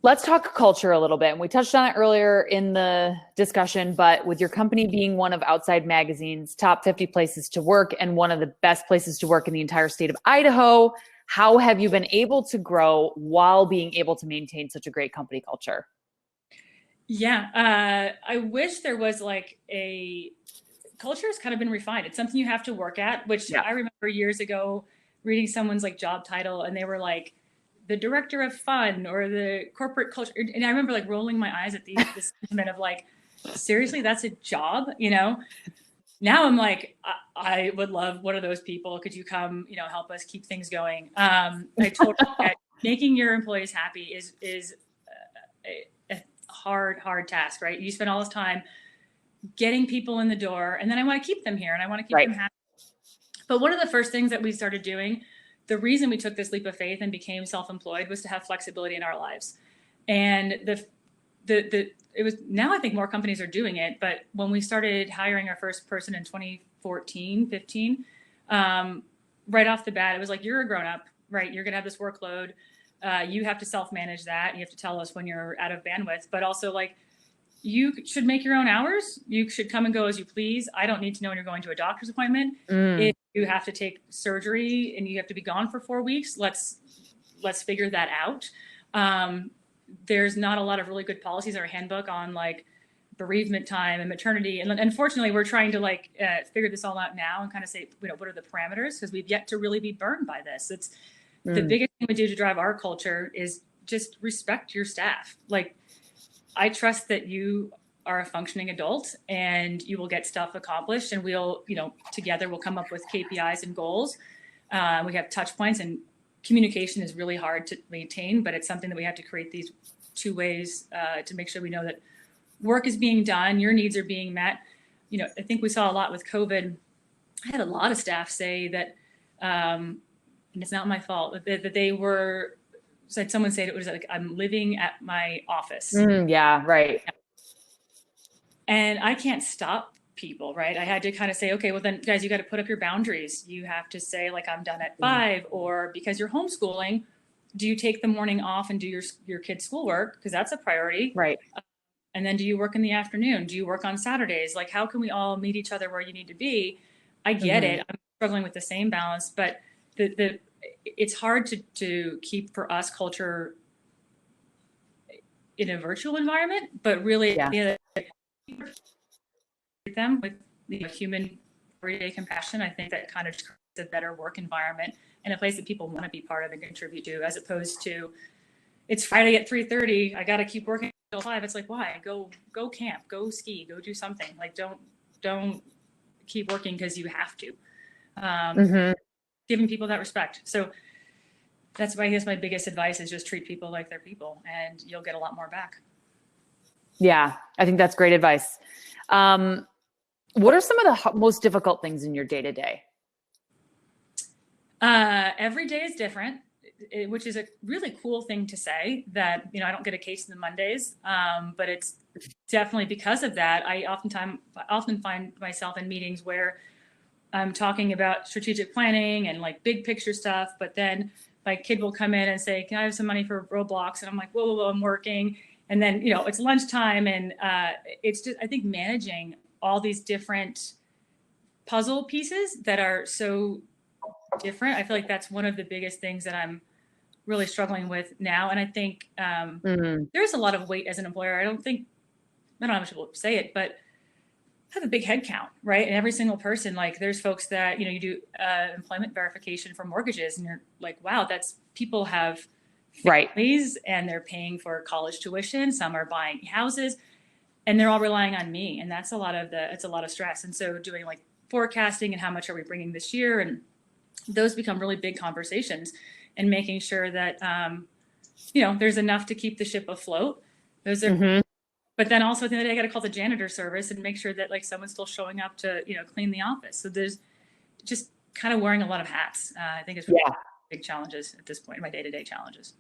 Speaker 1: Let's talk culture a little bit. And we touched on it earlier in the discussion, but with your company being one of Outside Magazine's top 50 places to work and one of the best places to work in the entire state of Idaho, how have you been able to grow while being able to maintain such a great company culture?
Speaker 2: Yeah, I wish there was like culture has kind of been refined. It's something you have to work at, which I remember years ago reading someone's like job title and they were like the director of fun or the corporate culture. And I remember like rolling my eyes at this sentiment of like, seriously, that's a job, Now I'm like, I would love one of those people. Could you come, help us keep things going? I totally get making your employees happy is a hard task, right? You spend all this time getting people in the door, and then I want to keep them here and I want to keep them happy. But one of the first things that we started doing, the reason we took this leap of faith and became self-employed was to have flexibility in our lives. And it was, now I think more companies are doing it, but when we started hiring our first person in 2014, 15, right off the bat, it was like, you're a grown up, right? You're going to have this workload. You have to self-manage that. You have to tell us when you're out of bandwidth, but also like, you should make your own hours. You should come and go as you please. I don't need to know when you're going to a doctor's appointment. If you have to take surgery and you have to be gone for 4 weeks, let's figure that out. There's not a lot of really good policies in our handbook on like bereavement time and maternity. And unfortunately, we're trying to like figure this all out now and kind of say, what are the parameters? Because we've yet to really be burned by this. It's the biggest thing we do to drive our culture is just respect your staff. Like, I trust that you are a functioning adult and you will get stuff accomplished, and we'll, together we'll come up with KPIs and goals. We have touch points, and communication is really hard to maintain, but it's something that we have to create these 2 ways to make sure we know that work is being done, your needs are being met. I think we saw a lot with COVID. I had a lot of staff say that, and it's not my fault, that they were, someone said it was like, I'm living at my office.
Speaker 1: Yeah, right.
Speaker 2: And I can't stop people, right? I had to kind of say, okay, well then guys, you got to put up your boundaries. You have to say like, I'm done at 5, or because you're homeschooling, do you take the morning off and do your kids' schoolwork? Because that's a priority.
Speaker 1: Right.
Speaker 2: And then do you work in the afternoon? Do you work on Saturdays? Like, how can we all meet each other where you need to be? I get it. I'm struggling with the same balance, but it's hard to keep for us culture in a virtual environment, but really them with human everyday compassion. I think that kind of creates a better work environment and a place that people want to be part of and contribute to, as opposed to it's Friday at 3:30. I got to keep working until 5. It's like, why? Go camp, go ski, go do something. Like, don't keep working because you have to. Giving people that respect. So that's why I guess my biggest advice is just treat people like they're people, and you'll get a lot more back. Yeah,
Speaker 1: I think that's great advice. What are some of the most difficult things in your day-to-day?
Speaker 2: Every day is different, which is a really cool thing to say, that, I don't get a case in the Mondays, but it's definitely because of that. I often find myself in meetings where I'm talking about strategic planning and like big picture stuff, but then my kid will come in and say, can I have some money for Roblox? And I'm like, whoa, I'm working. And then, it's lunchtime. And it's just, I think managing all these different puzzle pieces that are so different. I feel like that's one of the biggest things that I'm really struggling with now. And I think there's a lot of weight as an employer. I don't know how much people say it, but have a big head count, right? And every single person, like there's folks that, you do employment verification for mortgages and you're like, wow, that's people have families and they're paying for college tuition. Some are buying houses and they're all relying on me. And that's it's a lot of stress. And so doing like forecasting and how much are we bringing this year? And those become really big conversations and making sure that, there's enough to keep the ship afloat. Those are, but then also at the end of the day, I got to call the janitor service and make sure that like someone's still showing up to, clean the office. So there's just kind of wearing a lot of hats. I think it's really big challenges at this point, my day-to-day challenges.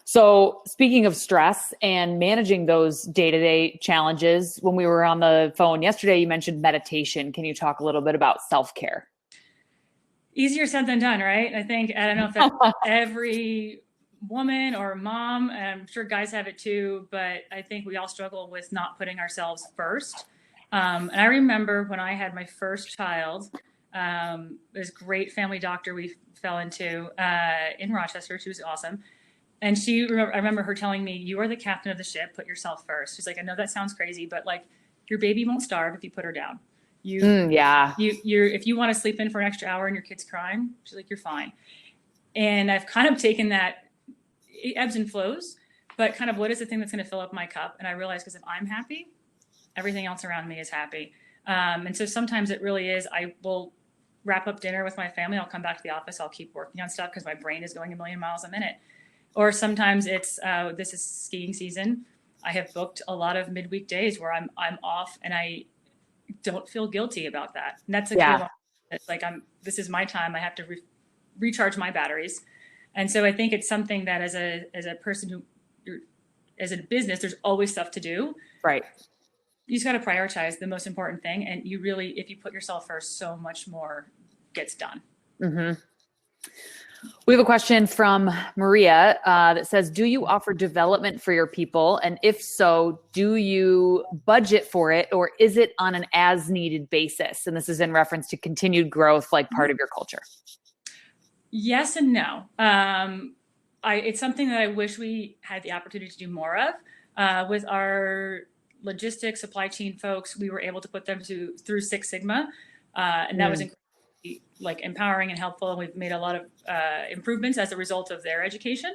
Speaker 1: So speaking of stress and managing those day-to-day challenges, when we were on the phone yesterday, you mentioned meditation. Can you talk a little bit about self-care?
Speaker 2: Easier said than done, right? I don't know if that's every woman or mom, and I'm sure guys have it too, but I think we all struggle with not putting ourselves first. And I remember when I had my first child, this great family doctor we fell into in Rochester. She was awesome. And I remember her telling me, you are the captain of the ship, put yourself first. She's like, I know that sounds crazy, but like your baby won't starve if you put her down. If you want to sleep in for an extra hour and your kid's crying, she's like, you're fine. And I've kind of taken that, it ebbs and flows, but kind of what is the thing that's going to fill up my cup? And I realize because if I'm happy, everything else around me is happy. And so sometimes it really is, I will wrap up dinner with my family. I'll come back to the office. I'll keep working on stuff because my brain is going a million miles a minute. Or sometimes it's, this is skiing season. I have booked a lot of midweek days where I'm off and I don't feel guilty about that. And that's it's like, this is my time. I have to recharge my batteries. And so I think it's something that as a person as a business, there's always stuff to do.
Speaker 1: Right.
Speaker 2: You just got to prioritize the most important thing. And you really, if you put yourself first, so much more gets done.
Speaker 1: We have a question from Maria that says, do you offer development for your people? And if so, do you budget for it or is it on an as needed basis? And this is in reference to continued growth, like part of your culture.
Speaker 2: Yes and no. It's something that I wish we had the opportunity to do more of. With our logistics, supply chain folks, we were able to put them through Six Sigma. And that was incredibly like empowering and helpful. And we've made a lot of improvements as a result of their education.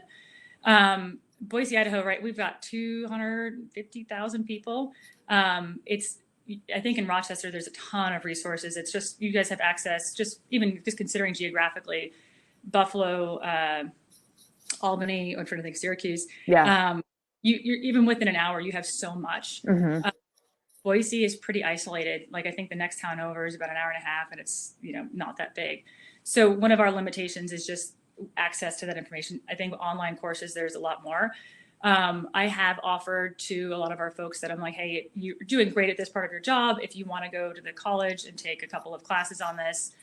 Speaker 2: Boise, Idaho, right? We've got 250,000 people. I think in Rochester, there's a ton of resources. It's just, you guys have access, just considering geographically, Buffalo, Albany, I'm trying to think Syracuse. You're even within an hour, you have so much. Boise is pretty isolated. Like I think the next town over is about an hour and a half and it's, not that big. So one of our limitations is just access to that information. I think online courses, there's a lot more. I have offered to a lot of our folks that I'm like, hey, you're doing great at this part of your job. If you want to go to the college and take a couple of classes on this,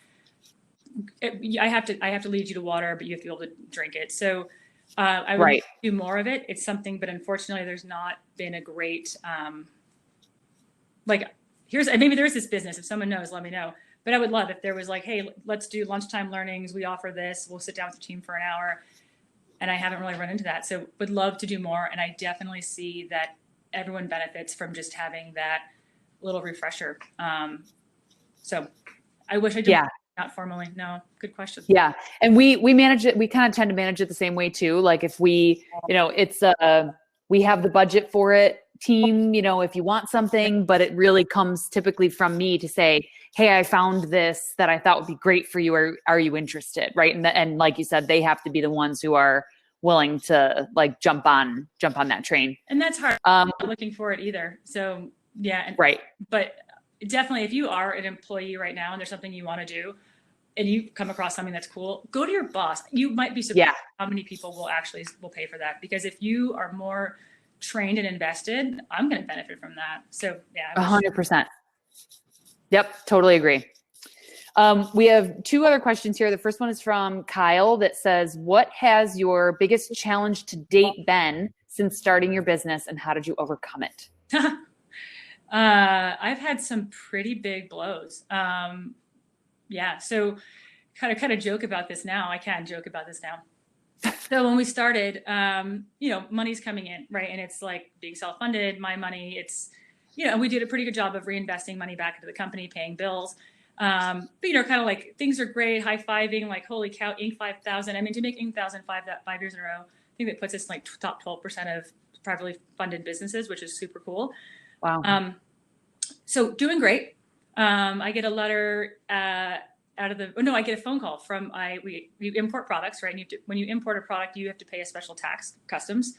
Speaker 2: I have to lead you to water, but you have to be able to drink it. So I would do more of it. It's something, but unfortunately there's not been a great, maybe there is this business. If someone knows, let me know. But I would love if there was like, hey, let's do lunchtime learnings. We offer this. We'll sit down with the team for an hour. And I haven't really run into that. So would love to do more. And I definitely see that everyone benefits from just having that little refresher. So I wish I did. Not formally. No, good question.
Speaker 1: Yeah. And we manage it. We kind of tend to manage it the same way too. Like if we, it's we have the budget for it, team, if you want something, but it really comes typically from me to say, hey, I found this that I thought would be great for you. Or are you interested? Right. And like you said, they have to be the ones who are willing to like jump on that train.
Speaker 2: And that's hard. I'm not looking for it either. So yeah.
Speaker 1: Right.
Speaker 2: But definitely if you are an employee right now and there's something you want to do and you come across something that's cool, go to your boss. You might be surprised how many people will pay for that, because if you are more trained and invested, I'm going to benefit from that. So yeah.
Speaker 1: 100%. Yep. Totally agree. We have two other questions here. The first one is from Kyle that says, what has your biggest challenge to date been since starting your business, and how did you overcome it?
Speaker 2: I've had some pretty big blows. So kind of joke about this now. I can joke about this now. So when we started, money's coming in, right? And it's like being self-funded, my money, it's, we did a pretty good job of reinvesting money back into the company, paying bills. But kind of like things are great, high-fiving, like, holy cow, Inc. 5000. I mean, to make Inc. 1000 5 years in a row, I think that puts us in like top 12% of privately funded businesses, which is super cool.
Speaker 1: Wow.
Speaker 2: So doing great. I get a letter I get a phone call from, we import products, right? And when you import a product, you have to pay a special tax, customs.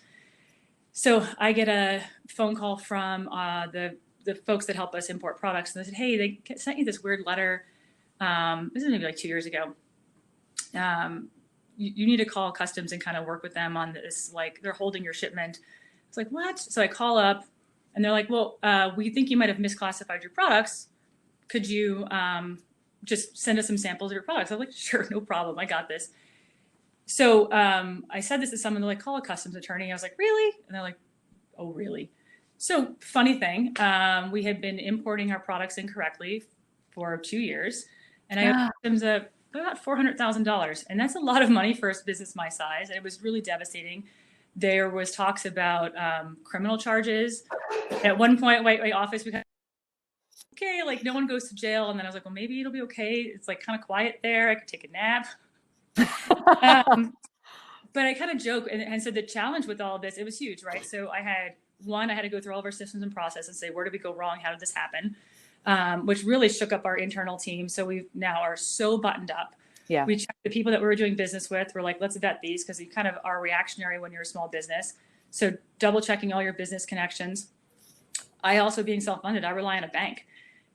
Speaker 2: So I get a phone call from the folks that help us import products. And they said, hey, they sent you this weird letter. This is maybe like 2 years ago. You need to call customs and kind of work with them on this. Like, they're holding your shipment. It's like, what? So I call up and they're like, well, we think you might have misclassified your products. Could you just send us some samples of your products? I'm like, sure, no problem. I got this. So I said this to someone, they're like, call a customs attorney. I was like, really? And they're like, oh, really? So funny thing, we had been importing our products incorrectly for 2 years. And I owed customs about $400,000. And that's a lot of money for a business my size. And it was really devastating. There was talks about criminal charges. At one point, my office, we okay, like no one goes to jail. And then I was like, well, maybe it'll be okay. It's like kind of quiet there. I could take a nap. But I kind of joke and said the challenge with all of this, it was huge, right? So I had to go through all of our systems and processes and say, where did we go wrong? How did this happen? Which really shook up our internal team. So we now are so buttoned up.
Speaker 1: Yeah.
Speaker 2: We checked the people that we were doing business with. We're like, let's vet these, because you kind of are reactionary when you're a small business. So double checking all your business connections. I also, being self-funded, I rely on a bank.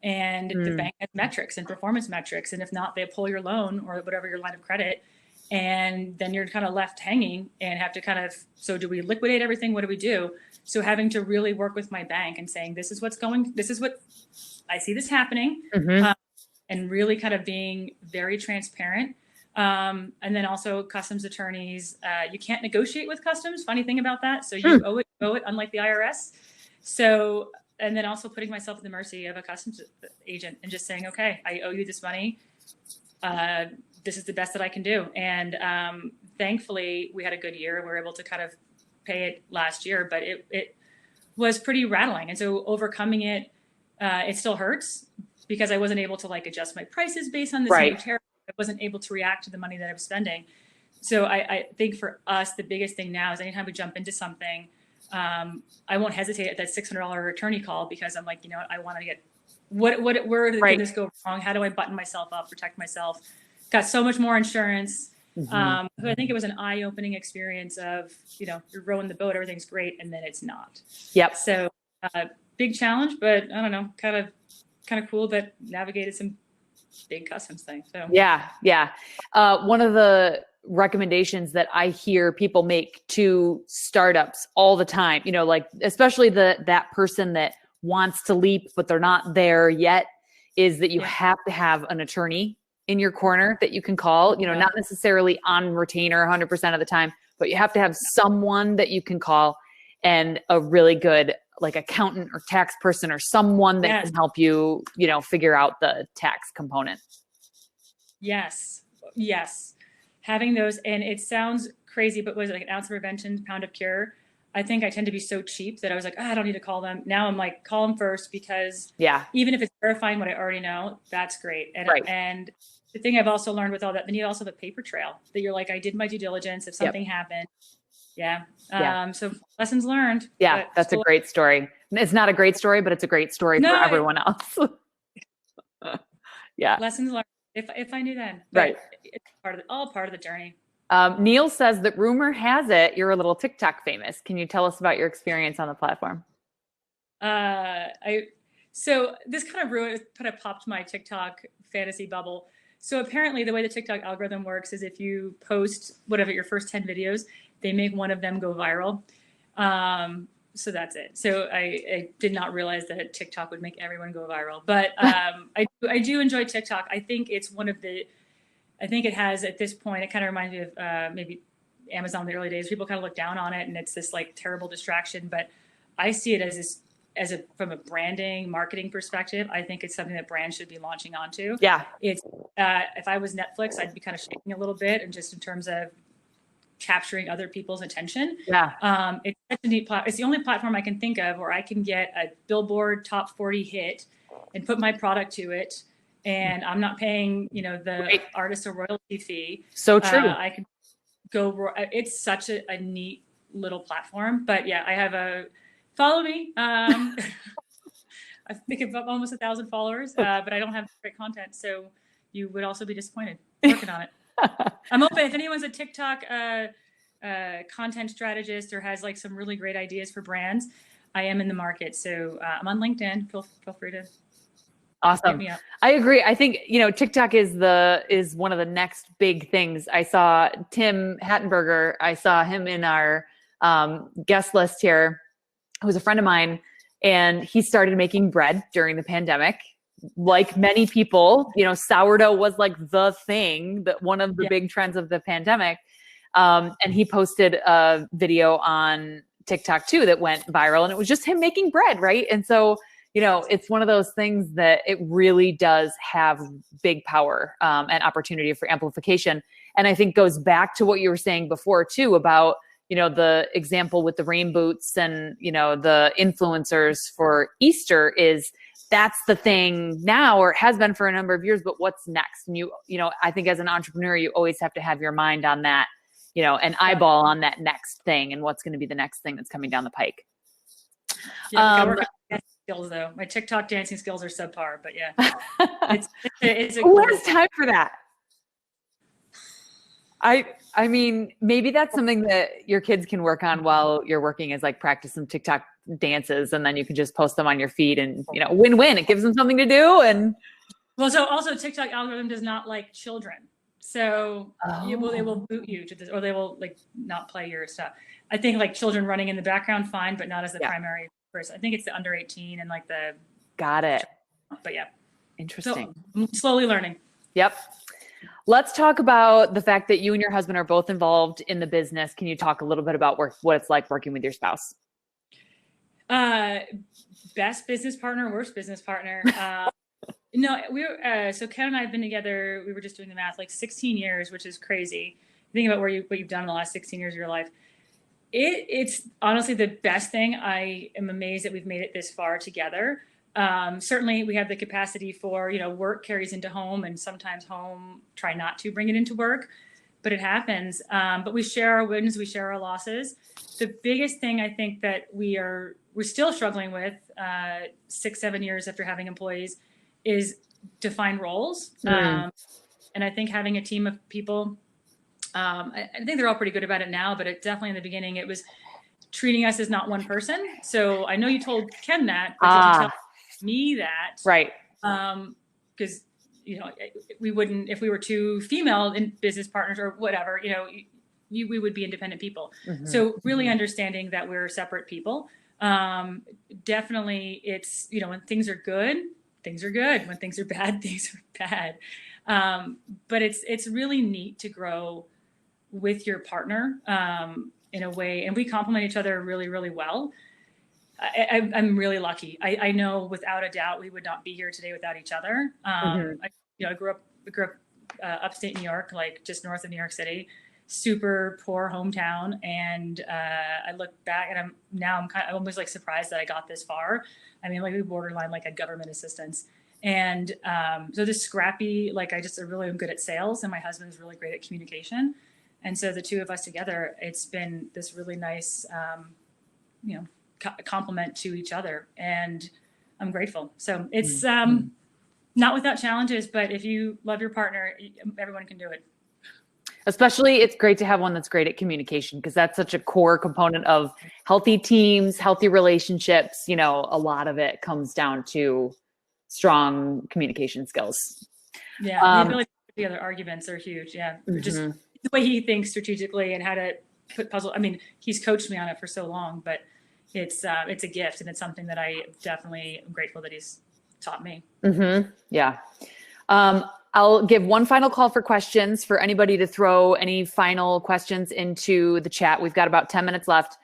Speaker 2: And the bank has metrics and performance metrics. And if not, they pull your loan or whatever your line of credit. And then you're kind of left hanging and have to so do we liquidate everything? What do we do? So having to really work with my bank and saying, this is what I see this happening. And really kind of being very transparent. And then also customs attorneys, you can't negotiate with customs. Funny thing about that. So you owe it, unlike the IRS. So, and then also putting myself at the mercy of a customs agent and just saying, okay, I owe you this money. This is the best that I can do. And thankfully, we had a good year. We were able to kind of pay it last year, but it was pretty rattling. And so overcoming it, it still hurts because I wasn't able to like adjust my prices based on this new tariff. I wasn't able to react to the money that I was spending. So I think for us, the biggest thing now is anytime we jump into something, I won't hesitate at that $600 attorney call, because I'm like, I want to get where did this go wrong? How do I button myself up, protect myself? Got so much more insurance. I think it was an eye-opening experience of, you're rowing the boat, everything's great, and then it's not.
Speaker 1: Yep.
Speaker 2: So big challenge, but I don't know, kind of cool that navigated some big customs things. So
Speaker 1: yeah. One of the recommendations that I hear people make to startups all the time, like especially that person that wants to leap, but they're not there yet, is that you have to have an attorney in your corner that you can call, not necessarily on retainer 100% of the time, but you have to have someone that you can call, and a really good like accountant or tax person or someone that can help you, figure out the tax component.
Speaker 2: Yes. Having those, and it sounds crazy, but was it like an ounce of prevention, pound of cure? I think I tend to be so cheap that I was like, I don't need to call them. Now I'm like, call them first, because even if it's verifying what I already know, that's great. And the thing I've also learned with all that, then you also have a paper trail that you're like, I did my due diligence. If something happened. So lessons learned.
Speaker 1: Yeah. That's a great story. It's not a great story, but it's a great story for everyone else.
Speaker 2: Lessons learned. If I knew then, it's all part of the journey.
Speaker 1: Neil says that rumor has it you're a little TikTok famous. Can you tell us about your experience on the platform?
Speaker 2: So this kind of popped my TikTok fantasy bubble. So apparently the way the TikTok algorithm works is if you post your first 10 videos, they make one of them go viral. So that's it. So I did not realize that TikTok would make everyone go viral, but I do enjoy TikTok. I think it's I think it has at this point, it kind of reminds me of maybe Amazon in the early days. People kind of look down on it and it's this like terrible distraction, but I see it from a branding, marketing perspective. I think it's something that brands should be launching onto.
Speaker 1: Yeah.
Speaker 2: It's if I was Netflix, I'd be kind of shaking a little bit, and just in terms of capturing other people's attention.
Speaker 1: Yeah.
Speaker 2: It's such a neat platform. It's the only platform I can think of where I can get a Billboard top 40 hit and put my product to it, and I'm not paying, the artist a royalty fee.
Speaker 1: So true.
Speaker 2: I can go. It's such a neat little platform. But yeah, I have follow me. I think I've almost 1,000 followers, but I don't have great content, so you would also be disappointed. Working on it. I'm open. If anyone's a TikTok content strategist or has like some really great ideas for brands, I am in the market. So I'm on LinkedIn. Feel free to.
Speaker 1: Awesome.
Speaker 2: Hit me up.
Speaker 1: I agree. I think, TikTok is one of the next big things. I saw Tim Hattenberger. I saw him in our guest list here, who's a friend of mine, and he started making bread during the pandemic. Like many people, sourdough was like the thing, that one of the big trends of the pandemic. And he posted a video on TikTok too that went viral, and it was just him making bread, right? And so, it's one of those things that it really does have big power and opportunity for amplification. And I think goes back to what you were saying before too about, the example with the rain boots and, the influencers for Easter is that's the thing now, or it has been for a number of years, but what's next? And I think as an entrepreneur, you always have to have your mind on that, an eyeball on that next thing and what's going to be the next thing that's coming down the pike.
Speaker 2: Yeah, skills though. My TikTok dancing skills are subpar, but yeah, it's
Speaker 1: who has time for that? I mean, maybe that's something that your kids can work on while you're working, is like practice some TikTok dances, and then you can just post them on your feed and, win-win. It gives them something to do. And
Speaker 2: so also TikTok algorithm does not like children. So they will boot you to this, or they will like not play your stuff. I think like children running in the background, fine, but not as the primary person. I think it's the under 18 and like the.
Speaker 1: Got it.
Speaker 2: But yeah.
Speaker 1: Interesting.
Speaker 2: So I'm slowly learning.
Speaker 1: Yep. Let's talk about the fact that you and your husband are both involved in the business. Can you talk a little bit about what it's like working with your spouse?
Speaker 2: Best business partner, worst business partner. No, so Ken and I have been together. We were just doing the math, like 16 years, which is crazy. Think about what you've done in the last 16 years of your life. It's honestly the best thing. I am amazed that we've made it this far together. Certainly we have the capacity for, work carries into home, and sometimes home try not to bring it into work, but it happens. But we share our wins, we share our losses. The biggest thing I think that we're still struggling with 6-7 years after having employees is define roles. And I think having a team of people, I think they're all pretty good about it now, but definitely in the beginning, it was treating us as not one person. So I know you told Ken that, but did you tell me that?
Speaker 1: Right.
Speaker 2: Because, we wouldn't, if we were two female in business partners or whatever, we would be independent people. Mm-hmm. So really understanding that we're separate people. Definitely it's, when things are good, things are good. When things are bad, things are bad. But it's really neat to grow with your partner in a way, and we complement each other really, really well. I'm really lucky. I know without a doubt we would not be here today without each other. I grew up upstate New York, like just north of New York City, super poor hometown, and I look back and I'm almost like surprised that I got this far. I mean, like we borderline like a government assistance, and so this scrappy, like I really am good at sales, and my husband is really great at communication, and so the two of us together, it's been this really nice, compliment to each other, and I'm grateful. So it's not without challenges, but if you love your partner, everyone can do it.
Speaker 1: Especially it's great to have one that's great at communication, because that's such a core component of healthy teams, healthy relationships. A lot of it comes down to strong communication skills.
Speaker 2: Yeah. The ability to put together arguments are huge. Yeah. Just the way he thinks strategically and how to put puzzle. I mean, he's coached me on it for so long, but it's a gift, and it's something that I definitely am grateful that he's taught me.
Speaker 1: Mm-hmm. Yeah. I'll give one final call for questions for anybody to throw any final questions into the chat. We've got about 10 minutes left.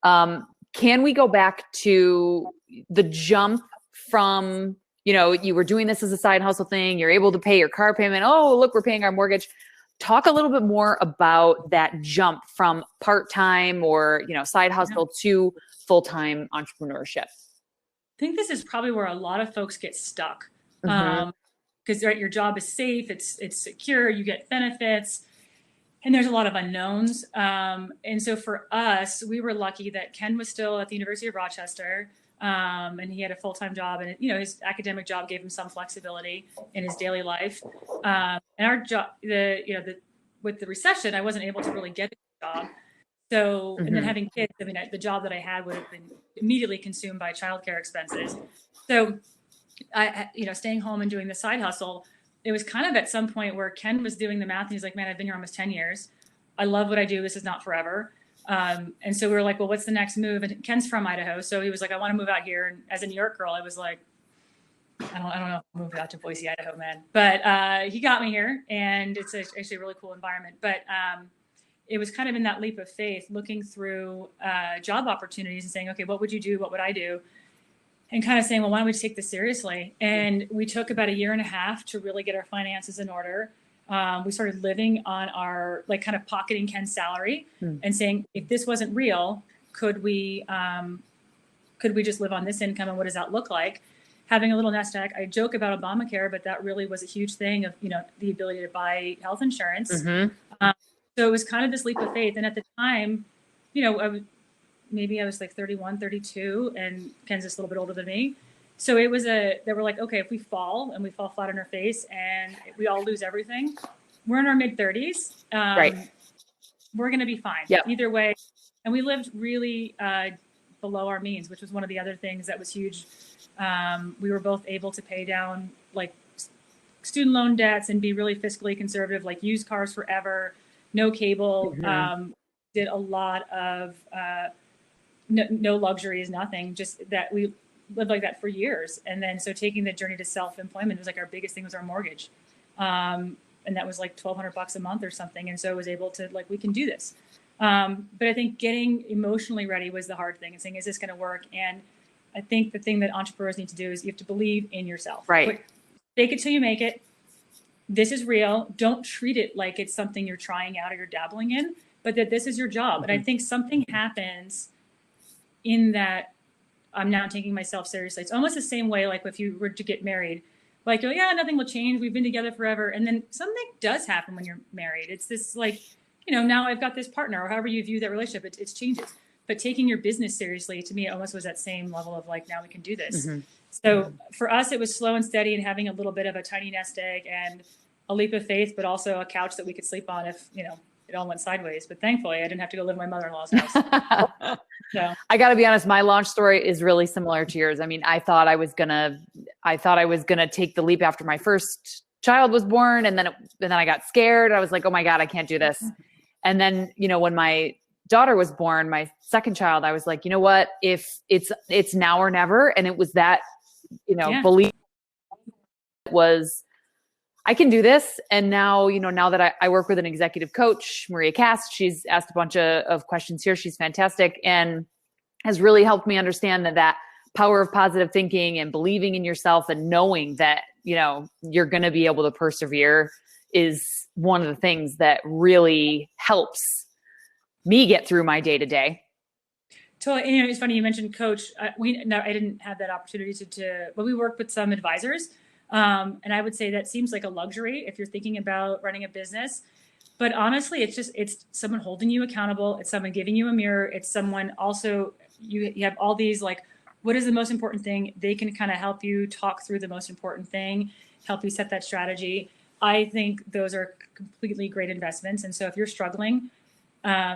Speaker 1: Can we go back to the jump from, you were doing this as a side hustle thing, you're able to pay your car payment. Oh, look, we're paying our mortgage. Talk a little bit more about that jump from part-time or, side hustle to full-time entrepreneurship.
Speaker 2: I think this is probably where a lot of folks get stuck.
Speaker 1: Mm-hmm.
Speaker 2: Because your job is safe, it's secure, you get benefits, and there's a lot of unknowns. And so for us, we were lucky that Ken was still at the University of Rochester, and he had a full-time job, and his academic job gave him some flexibility in his daily life. And our job, with the recession, I wasn't able to really get a job. So, and then having kids, the job that I had would have been immediately consumed by childcare expenses. So I, staying home and doing the side hustle, it was kind of at some point where Ken was doing the math and he's like, man, I've been here almost 10 years. I love what I do. This is not forever. And so we were like, well, what's the next move? And Ken's from Idaho. So he was like, I want to move out here. And as a New York girl, I was like, I don't know if I'll move out to Boise, Idaho, man. But he got me here, and it's actually a really cool environment. But it was kind of in that leap of faith, looking through job opportunities and saying, okay, what would you do? What would I do? And kind of saying, well, why don't we take this seriously? And we took about 1.5 years to really get our finances in order. We started living on our, kind of pocketing Ken's salary and saying, if this wasn't real, could we just live on this income, and what does that look like? Having a little nest egg. I joke about Obamacare, but that really was a huge thing of, the ability to buy health insurance. So it was kind of this leap of faith. And at the time, maybe I was like 31, 32, and Ken's just a little bit older than me. So it was they were like, okay, if we fall flat on our face and we all lose everything, we're in our mid 30s.
Speaker 1: Right.
Speaker 2: We're going to be fine.
Speaker 1: Yep.
Speaker 2: Either way. And we lived really below our means, which was one of the other things that was huge. We were both able to pay down student loan debts and be really fiscally conservative, use cars forever, no cable, did a lot of no luxuries, nothing, just that we lived like that for years. And then so taking the journey to self-employment was our biggest thing was our mortgage. And that was $1,200 a month or something. And so I was able to we can do this. But I think getting emotionally ready was the hard thing, and saying, is this going to work? And I think the thing that entrepreneurs need to do is you have to believe in yourself.
Speaker 1: Right.
Speaker 2: Fake it till you make it. This is real. Don't treat it like it's something you're trying out or you're dabbling in, but that this is your job. And I think something happens in that I'm now taking myself seriously. It's almost the same way, if you were to get married, oh yeah, nothing will change. We've been together forever. And then something does happen when you're married. It's this now I've got this partner, or however you view that relationship, it changes. But taking your business seriously, to me, it almost was that same level of now we can do this. So for us, it was slow and steady and having a little bit of a tiny nest egg and a leap of faith, but also a couch that we could sleep on if, it all went sideways. But thankfully, I didn't have to go live in my mother-in-law's house. So
Speaker 1: I got to be honest, my launch story is really similar to yours. I mean, I thought I was gonna take the leap after my first child was born, and then I got scared. I was like, oh my God, I can't do this. And then, when my daughter was born, my second child, I was like, you know what? If it's now or never, and it was that, belief was, I can do this. And now, now that I work with an executive coach, Maria Cast, she's asked a bunch of questions here. She's fantastic and has really helped me understand that power of positive thinking and believing in yourself and knowing that, you're going to be able to persevere is one of the things that really helps me get through my day to day.
Speaker 2: Totally. It's funny you mentioned coach. I didn't have that opportunity but we worked with some advisors. And I would say that seems like a luxury if you're thinking about running a business. But honestly, it's someone holding you accountable. It's someone giving you a mirror. It's someone also, you have all these what is the most important thing? They can kind of help you talk through the most important thing, help you set that strategy. I think those are completely great investments. And so if you're struggling,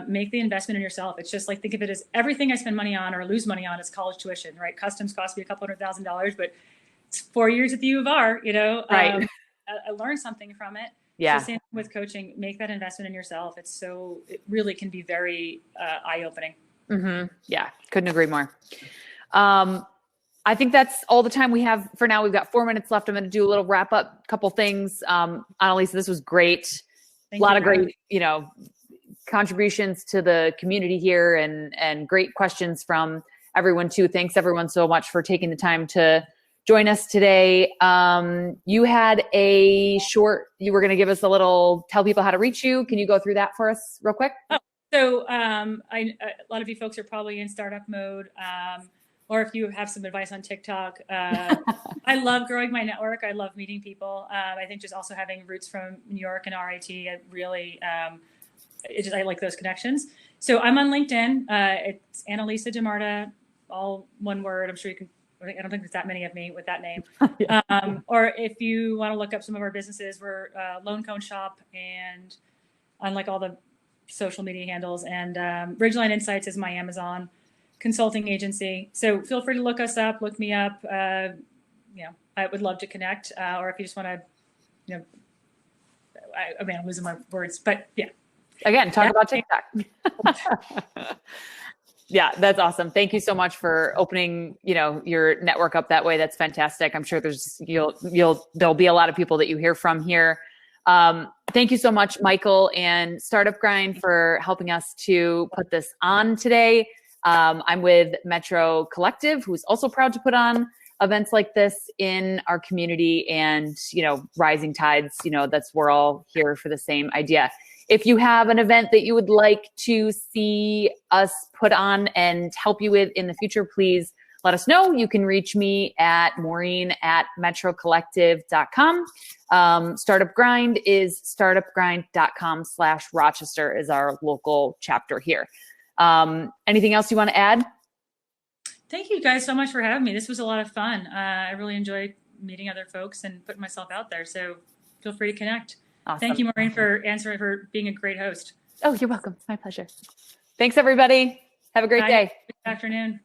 Speaker 2: make the investment in yourself. It's just think of it as everything I spend money on or lose money on is college tuition, right? Customs cost me $200,000, but it's 4 years at the U of R,
Speaker 1: Right.
Speaker 2: I learned something from it.
Speaker 1: Yeah.
Speaker 2: So same with coaching, make that investment in yourself. It really can be very eye-opening.
Speaker 1: Yeah, couldn't agree more. I think that's all the time we have for now. We've got 4 minutes left. I'm going to do a little wrap up, couple things. Annalisa, this was great. A lot of great, contributions to the community here and great questions from everyone too. Thanks everyone so much for taking the time to join us today. You had you were going to give us tell people how to reach you. Can you go through that for us real quick?
Speaker 2: So a lot of you folks are probably in startup mode, or if you have some advice on TikTok. I love growing my network. I love meeting people. I think just also having roots from New York and RIT, I like those connections. So I'm on LinkedIn. It's Annalisa DeMarta, all one word. I'm sure you can. I don't think there's that many of me with that name. Yeah. Or if you want to look up some of our businesses, we're Lone Cone Shop and on like all the social media handles. And Ridgeline Insights is my Amazon consulting agency. So feel free to look us up, look me up. I would love to connect. Or if you just want to, I'm losing my words, but yeah.
Speaker 1: Again, talk about TikTok. Yeah, that's awesome. Thank you so much for opening, your network up that way. That's fantastic. I'm sure there'll be a lot of people that you hear from here. Thank you so much, Michael and Startup Grind, for helping us to put this on today. I'm with Metro Collective, who's also proud to put on events like this in our community, and, rising tides, we're all here for the same idea. If you have an event that you would like to see us put on and help you with in the future, please let us know. You can reach me at maureen@metrocollective.com. Startup Grind is startupgrind.com/Rochester is our local chapter here. Anything else you want to add?
Speaker 2: Thank you guys so much for having me. This was a lot of fun. I really enjoyed meeting other folks and putting myself out there. So feel free to connect. Awesome. Thank you, Maureen, for being a great host.
Speaker 1: Oh, you're welcome. My pleasure. Thanks, everybody. Have a great day.
Speaker 2: Good afternoon.